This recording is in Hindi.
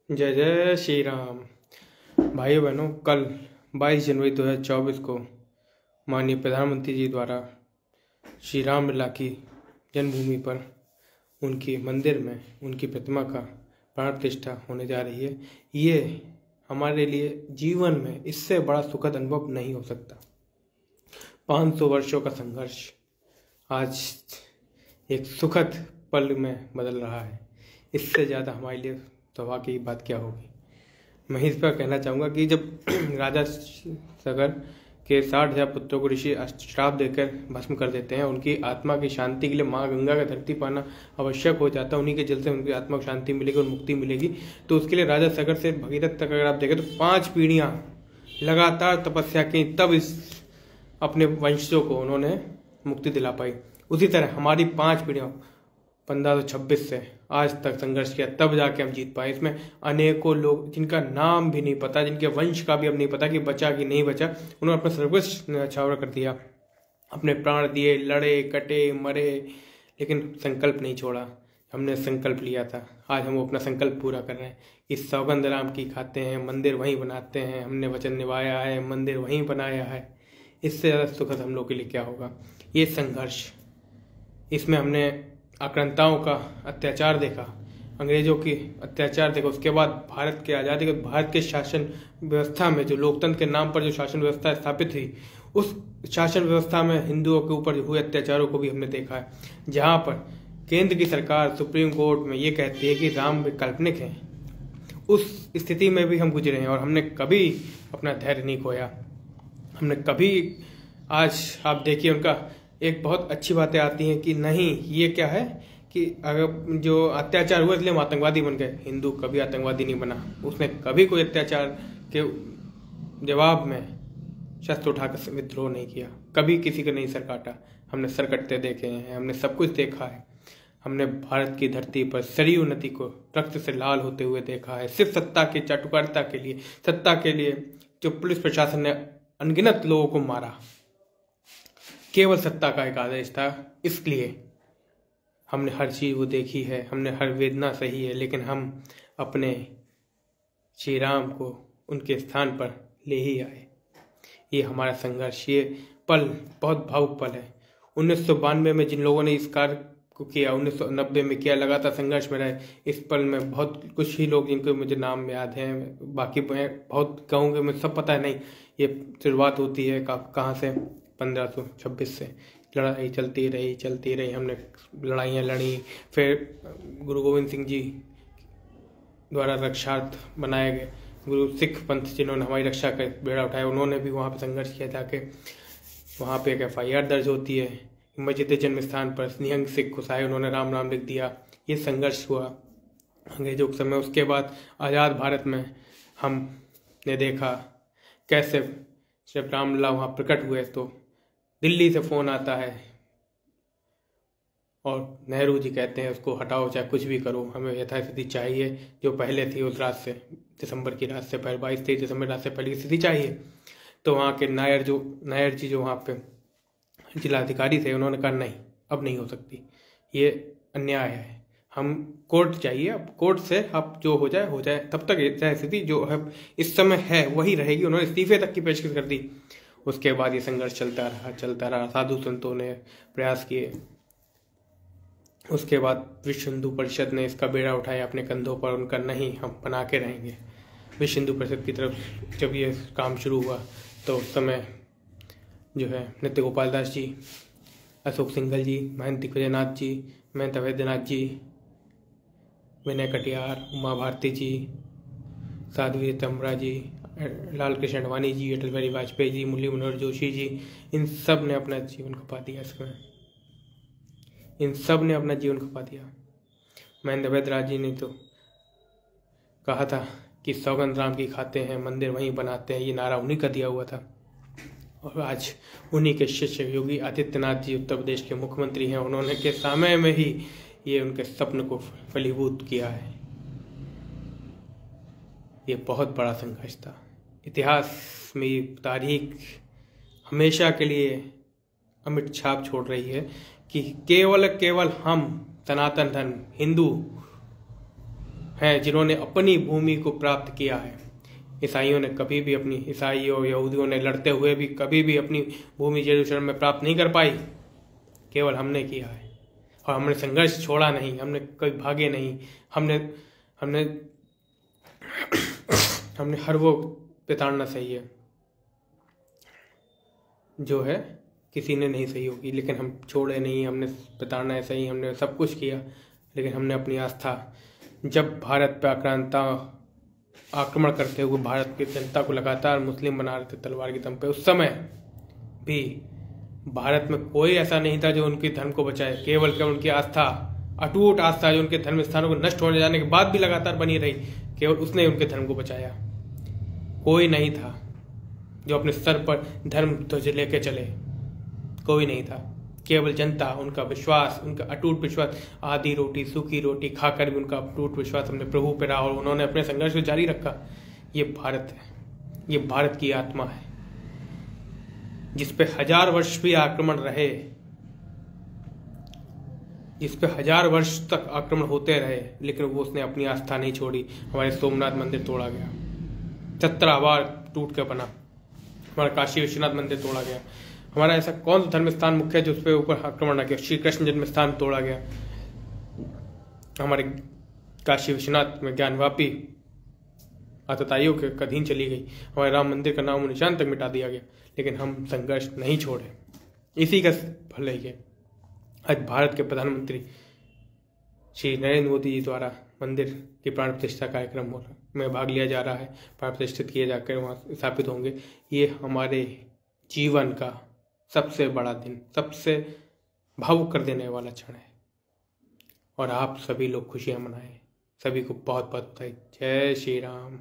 जय जय श्री राम। भाइयों बहनों, कल 22 जनवरी 2024 को माननीय प्रधानमंत्री जी द्वारा श्री राम लला की जन्मभूमि पर उनके मंदिर में उनकी प्रतिमा का प्राण प्रतिष्ठा होने जा रही है। ये हमारे लिए जीवन में इससे बड़ा सुखद अनुभव नहीं हो सकता। 500 वर्षों का संघर्ष आज एक सुखद पल में बदल रहा है। इससे ज़्यादा हमारे लिए सौभाग्य की बात क्या होगी। मैं इस पर कहना चाहूँगा कि जब राजा सगर के 60,000 पुत्रों को ऋषि श्राप देकर भस्म कर देते हैं, उनकी आत्मा की शांति के लिए माँ गंगा का धरती पाना आवश्यक हो जाता है। उन्हीं के जल से उनकी आत्मा को शांति मिलेगी और मुक्ति मिलेगी। तो उसके लिए राजा सगर से भगीरथ तक अगर आप देखें तो 5 पीढ़ियाँ लगातार तपस्या की, तब इस अपने वंशजों को उन्होंने मुक्ति दिला पाई। उसी तरह हमारी 5 पीढ़ियाँ 1526 से आज तक संघर्ष किया, तब जाके हम जीत पाए। इसमें अनेकों लोग जिनका नाम भी नहीं पता, जिनके वंश का भी अब नहीं पता कि बचा कि नहीं बचा, उन्होंने अपना सर्वस्व न्यौछावर कर दिया, अपने प्राण दिए, लड़े कटे मरे, लेकिन संकल्प नहीं छोड़ा। हमने संकल्प लिया था, आज हम अपना संकल्प पूरा कर रहे हैं। इस सौगंध राम की खाते हैं, मंदिर वहीं बनाते हैं, हमने वचन निभाया है, मंदिर वहीं बनाया है। इससे ज़्यादा सुखद हम लोग के लिए क्या होगा। ये संघर्ष, इसमें हमने आक्रांताओं का अत्याचार देखा, अंग्रेजों की अत्याचार देखा, उसके बाद भारत के आज़ादी के भारत के शासन व्यवस्था में जो लोकतंत्र के नाम पर जो शासन व्यवस्था स्थापित हुई, उस शासन व्यवस्था में हिंदुओं के ऊपर हुए अत्याचारों को भी हमने देखा है। जहाँ पर केंद्र की सरकार सुप्रीम कोर्ट में ये कहती है कि राम काल्पनिक हैं, उस स्थिति में भी हम गुजरे हैं और हमने कभी अपना धैर्य नहीं खोया। हमने कभी, आज आप देखिए उनका एक बहुत अच्छी बातें आती हैं कि नहीं, ये क्या है कि अगर जो अत्याचार हुआ इसलिए हम आतंकवादी बन गए। हिंदू कभी आतंकवादी नहीं बना। उसने कभी कोई अत्याचार के जवाब में शस्त्र उठाकर विद्रोह नहीं किया, कभी किसी का नहीं सर काटा। हमने सर कटते देखे हैं, हमने सब कुछ देखा है। हमने भारत की धरती पर सरयू नदी को रक्त से लाल होते हुए देखा है, सिर्फ सत्ता की चाटुकारिता के लिए, सत्ता के लिए जो पुलिस प्रशासन ने अनगिनत लोगों को मारा, केवल सत्ता का एक आदेश था। इसलिए हमने हर चीज़ वो देखी है, हमने हर वेदना सही है, लेकिन हम अपने श्री राम को उनके स्थान पर ले ही आए। ये हमारा संघर्ष, ये पल बहुत भावुक पल है। 1992 में जिन लोगों ने इस कार्य को किया, 1990 में किया, लगातार संघर्ष में रहे, इस पल में बहुत कुछ ही लोग जिनको मुझे नाम याद हैं, बाकी बहुत कहूँगे मैं सब पता है नहीं। ये शुरुआत होती है कहाँ से, 1526 से लड़ाई चलती रही। हमने लड़ाइयाँ लड़ी, फिर गुरु गोविंद सिंह जी द्वारा रक्षार्थ बनाए गए गुरु सिख पंथ, जिन्होंने हमारी रक्षा का बेड़ा उठाया, उन्होंने भी वहाँ पर संघर्ष किया। जाके वहाँ पे एक FIR दर्ज होती है, मस्जिद जन्म स्थान पर निहंग सिख घुसाए, उन्होंने राम नाम लिख दिया। ये संघर्ष हुआ अंग्रेजों के समय। उसके बाद आज़ाद भारत में हमने देखा कैसे जब रामलला वहाँ प्रकट हुए तो दिल्ली से फ़ोन आता है और नेहरू जी कहते हैं उसको हटाओ, चाहे कुछ भी करो, हमें यथास्थिति चाहिए जो पहले थी उस रात से, दिसंबर की रात से पहले, 22-23 दिसंबर रात से पहले की स्थिति चाहिए। तो वहाँ के नायर जी जो वहाँ पे जिलाधिकारी थे, उन्होंने कहा नहीं, अब नहीं हो सकती, ये अन्याय है, हम कोर्ट चाहिए, अब कोर्ट से अब जो हो जाए, तब तक स्थिति जो है इस समय है वही रहेगी। उन्होंने इस्तीफे तक की पेशकश कर दी। उसके बाद ये संघर्ष चलता रहा। साधु संतों ने प्रयास किए। उसके बाद विश्व हिंदू परिषद ने इसका बेड़ा उठाया अपने कंधों पर। उनका नहीं, हम बना के रहेंगे। विश्व हिंदू परिषद की तरफ जब ये काम शुरू हुआ तो उस समय जो है नित्य गोपाल दास जी, अशोक सिंघल जी, महंत दिग्विजयनाथ जी, महंत अवैधनाथ जी, विनय कटियार, उमा भारती जी, साध्वी तमरा जी, लाल कृष्ण अडवाणी जी, अटल बिहारी वाजपेयी जी, मुरली मनोहर जोशी जी, इन सब ने अपना जीवन खपा दिया। इसमें इन सब ने अपना जीवन खपा दिया। महेंद्र वैद्यराज जी ने तो कहा था कि सौगंध राम की खाते हैं, मंदिर वहीं बनाते हैं, ये नारा उन्हीं का दिया हुआ था। और आज उन्हीं के शिष्य योगी आदित्यनाथ जी उत्तर प्रदेश के मुख्यमंत्री हैं। उन्होंने के समय में ही ये उनके स्वप्न को फलीभूत किया है। ये बहुत बड़ा संघर्ष था। इतिहास में तारीख हमेशा के लिए अमिट छाप छोड़ रही है कि केवल हम सनातन धर्म हिंदू हैं जिन्होंने अपनी भूमि को प्राप्त किया है। ईसाइयों ने कभी भी अपनी, ईसाइयों यहूदियों ने लड़ते हुए भी कभी भी अपनी भूमि यरूशलेम में प्राप्त नहीं कर पाई, केवल हमने किया है। और हमने संघर्ष छोड़ा नहीं, हमने कभी भागे नहीं, हमने हमने हमने हर वो प्रताड़ना सही है जो है किसी ने नहीं सही होगी, लेकिन हम छोड़े नहीं। हमने प्रताड़ना ऐसा ही, हमने सब कुछ किया, लेकिन हमने अपनी आस्था, जब भारत पे आक्रमण करते हुए भारत की जनता को लगातार मुस्लिम बना रहे थे तलवार की दम पे, उस समय भी भारत में कोई ऐसा नहीं था जो उनके धर्म को बचाए। केवल उनकी आस्था, अटूट आस्था जो उनके धर्म स्थानों को नष्ट होने जाने के बाद भी लगातार बनी रही, केवल उसने उनके धर्म को बचाया। कोई नहीं था जो अपने सर पर धर्म ध्वज लेके चले, कोई नहीं था। केवल जनता, उनका विश्वास, उनका अटूट विश्वास, आधी रोटी सूखी रोटी खाकर भी उनका अटूट विश्वास अपने प्रभु पे रहा और उन्होंने अपने संघर्ष को जारी रखा। ये भारत है, ये भारत की आत्मा है, जिस पे 1000 वर्ष भी आक्रमण रहे, जिस पे 1000 वर्ष तक आक्रमण होते रहे, लेकिन वो उसने अपनी आस्था नहीं छोड़ी। हमारे सोमनाथ मंदिर तोड़ा गया, 17 बार टूट के बना। हमारा काशी विश्वनाथ मंदिर तोड़ा गया। हमारा ऐसा कौन सा धर्म स्थान मुख्य है जो उस पर ऊपर आक्रमण न किया? श्री कृष्ण जन्म स्थान तोड़ा गया। हमारे काशी विश्वनाथ में ज्ञानवापी आतताइयों के अधीन चली गई। हमारे राम मंदिर का नाम निशान तक मिटा दिया गया, लेकिन हम संघर्ष नहीं छोड़े। इसी का फल है ये। आज भारत के प्रधानमंत्री श्री नरेंद्र मोदी जी द्वारा मंदिर की प्राण प्रतिष्ठा कार्यक्रम में भाग लिया जा रहा है, प्राण प्रतिष्ठित किए जाकर वहाँ स्थापित होंगे। ये हमारे जीवन का सबसे बड़ा दिन, सबसे भावुक कर देने वाला क्षण है। और आप सभी लोग खुशियाँ मनाएं। सभी को बहुत बहुत बधाई। जय श्री राम।